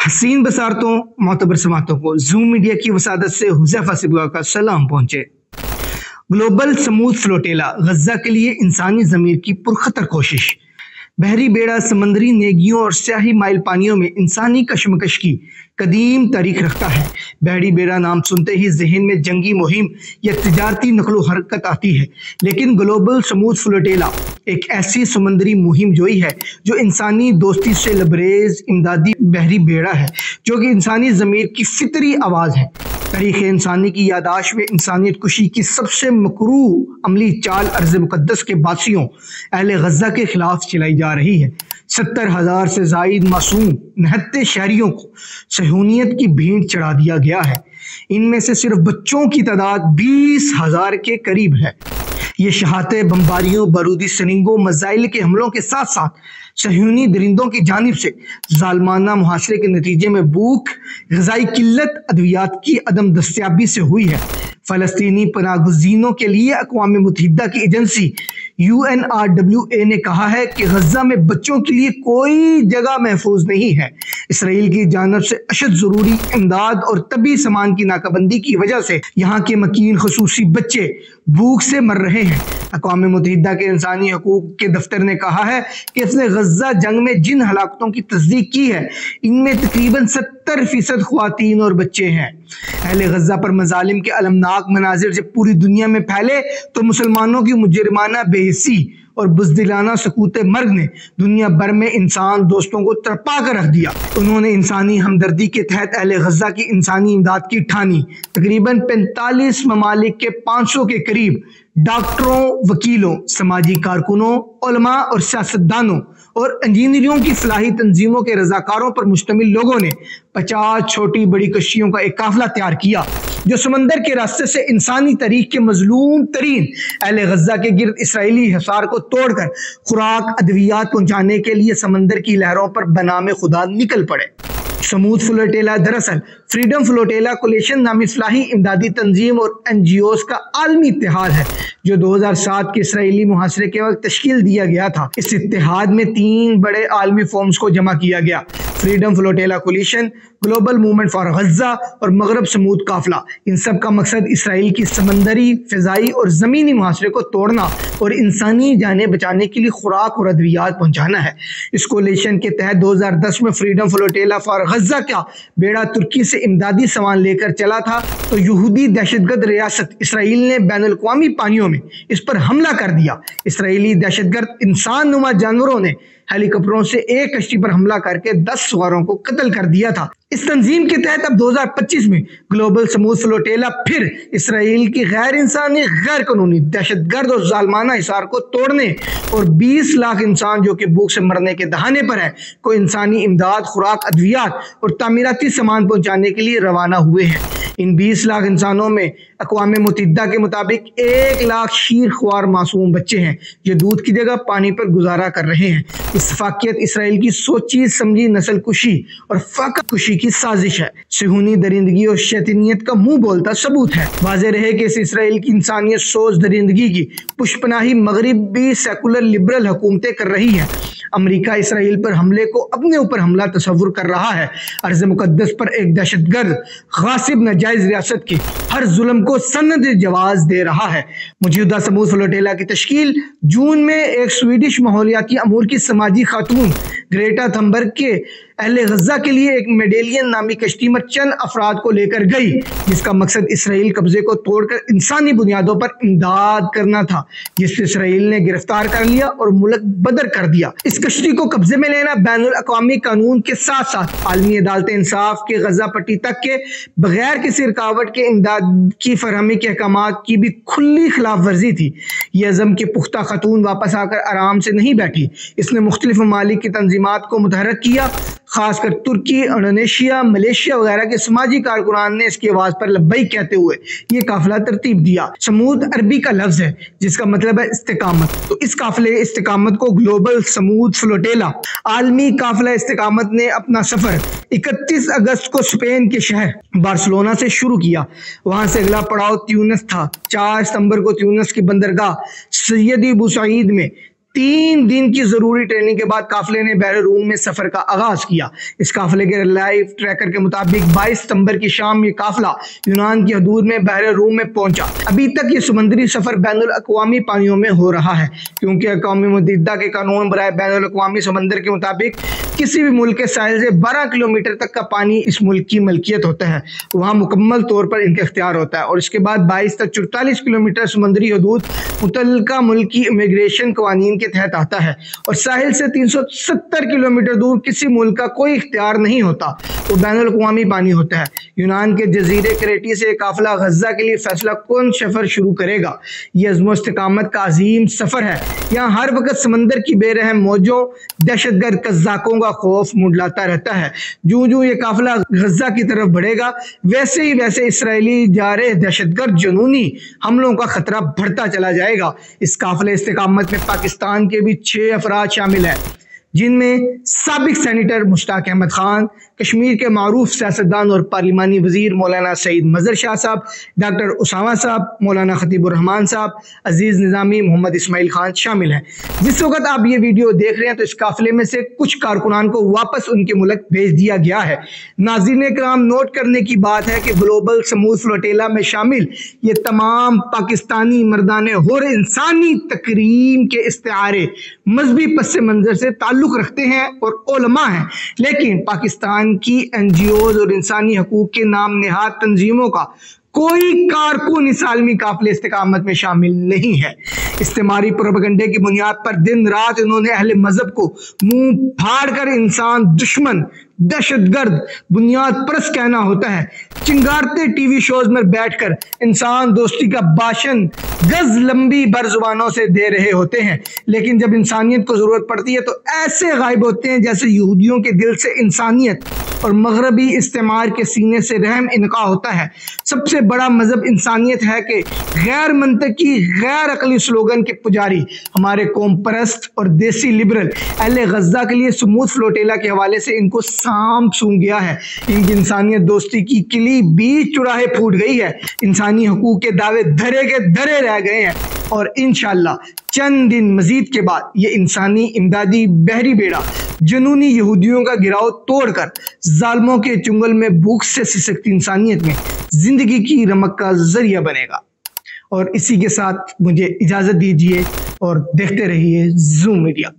हसीन बसारतों मोतबर समातों को zoom media की वसादत से हुज़ैफा सिबगा का सलाम पहुंचे। ग्लोबल समूद फ्लोटेला गजा के लिए इंसानी ज़मीर की पुरखतर कोशिश। बहरी बेड़ा समंदरी नेगियों और स्याही माइल पानियों में इंसानी कशमकश की कदीम तारीख रखता है। बहरी बेड़ा नाम सुनते ही जहन में जंगी मुहिम या तिजारती नकलो हरकत आती है, लेकिन ग्लोबल समूद फ्लोटेला एक ऐसी समंदरी मुहिम जोई है जो इंसानी दोस्ती से लबरेज इमदादी बहरी बेड़ा है, जो कि इंसानी ज़मीर की फितरी आवाज़ है। तारीख़ इंसानी की यादाश्त में इंसानियत कुशी की सबसे मकरूह अमली चाल अर्ज़ मुक़द्दस के बासियों अहले गज़ा के खिलाफ चलाई जा रही है। 70,000 से ज़ायद मासूम निहत्ते शहरियों को सहूनियत की भीड़ चढ़ा दिया गया है। इनमें से सिर्फ बच्चों की तादाद 20,000 के करीब है। ये शहादतें बमबारियों, बारूदी सरिंगों, मज़ाइल के हमलों के साथ साथ सहूनी दरिंदों की जानिब से जालमाना मुहासरे के नतीजे में भूख, ग़िज़ाई किल्लत, अद्वियात की अदम दस्तियाबी से हुई है। फ़लस्तीनी पनाहगज़ीनों के लिए अक़वाम मुत्तहिदा की एजेंसी UNRWA ने कहा है कि गजा में बच्चों के लिए कोई जगह महफूज नहीं है। इसराइल की जानब से अशद ज़रूरी इमदाद और तबी सामान की नाकाबंदी की वजह से यहाँ के मकीन खसूसी बच्चे भूख से मर रहे हैं। अक़वाम मुत्तहिदा के इंसानी हकूक़ के दफ्तर ने कहा है कि इसने गजा जंग में जिन हलाकतों की तस्दीक की है, इनमें तकरीबन 70% ख़वातीन और बच्चे हैं। अहले गजा पर मज़ालिम के अलमनाक मनाजिर जब पूरी दुनिया में फैले तो मुसलमानों की मुजरिमाना बेहिस्सी और बुज़दिलाना सकूते मर्ग ने दुनिया भर में इंसान दोस्तों को तड़पा कर रख दिया। उन्होंने इंसानी हमदर्दी के तहत अहले गजा की इंसानी इमदाद की ठानी। तकरीबन 45 ममालिक के 500 के करीब डॉक्टरों, वकीलों, समाजी कारकुनों, उलमा और सियासतदानों और इंजीनियरों की फलाही तंजीमों के रजाकारों पर मुश्तमिल लोगों ने 50 छोटी बड़ी कश्तियों का एक काफिला तैयार किया, जो समंदर के रास्ते से इंसानी तारीख के मजलूम तरीन अहले गजा के गिर्द इसराइली हिसार को तोड़कर खुराक, अद्वियात पहुंचाने के लिए समंदर की लहरों पर बनामे खुदा निकल पड़े। समूद फ्लोटेला दरअसल फ्रीडम फ्लोटेला कोलिशन नामी फलाही इमदादी तंजीम और NGOs का आलमी इत्तेहाद है, जो 2007 के इसराइली मुहासरे के वक्त तश्कील दिया गया था। इस इत्तेहाद में 3 बड़े आलमी फॉर्म्स को जमा किया गया: freedom flotilla coalition, global movement for Gaza और मगरब समूद काफिला। इन सब का मकसद इसराइल की समंदरी, फ़िज़ाई और ज़मीनी मुहासरे को तोड़ना और इंसानी जानें बचाने के लिए खुराक और अद्वियात पहुँचाना है। इस कोलिशन के तहत 2010 में फ्रीडम फ्लोटेला फॉर गजा का बेड़ा तुर्की से इमदादी सामान लेकर चला था, तो यहूदी दहशतगर्द रियासत इसराइल ने बैनुल-अक़वामी पानियों में इस पर हमला कर दिया। इसराइली दहशतगर्द इंसान नुमा जानवरों ने हेलीकॉप्टरों से एक कश्ती पर हमला करके 10 सवारों को कत्ल कर दिया था। इस तंजीम के तहत अब 2025 में ग्लोबल समूद फ्लोटेला फिर इसराइल की गैर इंसानी, गैर कानूनी, दहशतगर्द और जालमाना हिसार को तोड़ने और 20 लाख इंसान जो कि भूख से मरने के दहाने पर है को इंसानी इमदाद, खुराक, अद्वियात और तामीराती सामान पहुंचाने के लिए रवाना हुए हैं। इन 20 लाख इंसानों में अक़वाम मुत्तहिदा के मुताबिक 1 लाख शीर ख्वार मासूम बच्चे हैं, जो दूध की जगह पानी पर गुजारा कर रहे हैं। इस फाकियत इसराइल की सोची समझी नस्ल कुशी और फाका कुशी की साजिश है। सहूनी दरिंदगी और शैतानियत का मुंह बोलता सबूत है। वाज़ेह रहे कि इस इसराइल की इंसानियत सोच दरिंदगी की पुष्पनाही मगरिबी सेकुलर लिबरल हुकूमतें कर रही हैं। अमेरिका इसराइल पर हमले को अपने ऊपर हमला तस्वुर कर रहा है। अर्ज़ मुक़द्दस पर एक दहशतगर्द, गासिब, नाजायज़ रियासत के हर जुल्म को सनद जवाज़ दे रहा है। मौजूदा समूद फ्लोटेला की तश्कील जून में एक स्वीडिश माहौलियाती अमूर की समाजी खातून ग्रेटा थनबर्ग के अहले गजा के लिए एक मेडेलियन नामी कश्ती में चंद अफराद को लेकर गई, जिसका मकसद इसराइल कब्जे को तोड़कर इंसानी बुनियादों पर इमदाद करना था, जिससे इसराइल ने गिरफ्तार कर लिया और मुल्क बदर कर दिया। इस कश्ती को कब्जे में लेना बैनुल अक़वामी कानून के साथ साथ आलमी अदालत इंसाफ के गजा पट्टी तक के बगैर किसी रुकावट के इमदाद की फरहमी के अहकामात की भी खुली खिलाफ वर्जी थी। ये अज़म की पुख्ता खातून वापस आकर आराम से नहीं बैठी। इसने मुख्तलिफ ममालिक की तंजीमात को मुतहर्रिक किया, खासकर तुर्की, इंडोनेशिया, मलेशिया वगैरह के समाजी कारकुनान ने इसकी आवाज़ पर लब्बैक कहते हुए ये काफिला तरतीब दिया। समूद अरबी का लफ्ज़ है जिसका मतलब है इस्तिकामत। तो इस काफिले इस्तिकामत को ग्लोबल समूद फ्लोटेला आलमी काफिला इस्तिकामत ने अपना सफ़र 31 अगस्त को स्पेन के शहर बार्सिलोना से शुरू किया। वहाँ से अगला पड़ाव त्यूनिस था। 4 सितंबर को त्यूनिस की बंदरगाह सैयदी बुसईद में 3 दिन की जरूरी ट्रेनिंग के बाद काफिले ने बहर रूम में सफर का आगाज किया। इस काफिले के लाइव ट्रैकर के मुताबिक 22 सितंबर की शाम ये काफिला यूनान की हदूद में बहर रूम में पहुंचा। अभी तक ये समुद्री सफर बैनुल अक़वामी पानियों में हो रहा है, क्योंकि अक़वाम मुत्तहिदा के कानून बराए बैनुल अक़वामी समंदर के मुताबिक किसी भी मुल्क के साहिल से 12 किलोमीटर तक का पानी इस मुल्क की मलकियत होता है, वहाँ मुकम्मल तौर पर इनका इख्तियार होता है। और इसके बाद 22 तक 44 किलोमीटर समुद्री हदूद मुतल्लिका मुल्क की इमिग्रेशन कवानीन के तहत आता है, और साहिल से 370 किलोमीटर दूर किसी मुल्क का कोई इख्तियार नहीं होता, वो बैनुल अक़वामी पानी होता है। यूनान के जजीरे क्रेटी से काफिला गजा के लिए फैसला कौन सफर शुरू करेगा। यह अज़्म इस्तिकामत का अजीम सफर है। यहाँ हर वक्त समंदर की बेरहम मौजों, दहशतगर्द कज़ाकों का खौफ मुंडलाता रहता है। जो जो ये काफिला गजा की तरफ बढ़ेगा, वैसे ही वैसे इसराइली जारे दहशतगर्द जुनूनी हमलों का खतरा बढ़ता चला जाएगा। इस काफिले इस्तिकामत में पाकिस्तान के भी 6 अफराद शामिल हैं, जिनमें साबिक सेनेटर मुश्ताक अहमद खान, कश्मीर के मारूफ सियासतदान और पार्लिमानी वजीर मौलाना सईद मजहर शाह साहब, डॉक्टर उसामा साहब, मौलाना खतीबुर रहमान साहब, अजीज निजामी, मोहम्मद इस्माइल खान शामिल हैं। जिस वक्त आप ये वीडियो देख रहे हैं तो इस काफिले में से कुछ कारकुनान को वापस उनके मुल्क भेज दिया गया है। नाज़रीन कराम, नोट करने की बात है कि ग्लोबल समूह फ्लोटेला में शामिल ये तमाम पाकिस्तानी मर्दाने होर इंसानी तकरीम के इस्तिआरे मजहबी पस मंजर से ताल्लुक रखते हैं और उलमा हैं, लेकिन पाकिस्तान की एनजीओज और इंसानी हकूक के नाम निहाद तंजीमों का कोई कारकुन इस आलमी काफिले इस्तिकामत में शामिल नहीं है। इस्तेमारी प्रोपेगेंडे की बुनियाद पर दिन रात उन्होंने अहले मजहब को मुंह फाड़ कर इंसान दुश्मन, दहशतगर्द, बुनियाद परस्त कहना होता है। चिंगारते टीवी शोज में बैठकर इंसान दोस्ती का भाषण गज लंबी बरजुबानों से दे रहे होते हैं, लेकिन जब इंसानियत को जरूरत पड़ती है तो ऐसे गायब होते हैं जैसे यहूदियों के दिल से इंसानियत और मगरबी इस्तेमार के सीने से रहम इनका होता है। सबसे बड़ा मजहब इंसानियत है कि गैर मंतकी, गैर अकली स्लोगन के पुजारी हमारे कौम परस्त और देसी लिबरल अहले गजा के लिए स्मूथ फ्लोटेला के हवाले से इनको सांप सूंघ गया है। इनकी इंसानियत दोस्ती की किली बीच चुराहे फूट गई है। इंसानी हकूक के दावे धरे के धरे रह गए हैं, और इंशाअल्लाह चंद दिन मजीद के बाद ये इंसानी इमदादी बहरी बेड़ा जुनूनी यहूदियों का गिराव तोड़कर जालिमों के चुंगल में भूख से सिसकती इंसानियत में जिंदगी की रमक का जरिया बनेगा। और इसी के साथ मुझे इजाजत दीजिए और देखते रहिए ज़ूम मीडिया।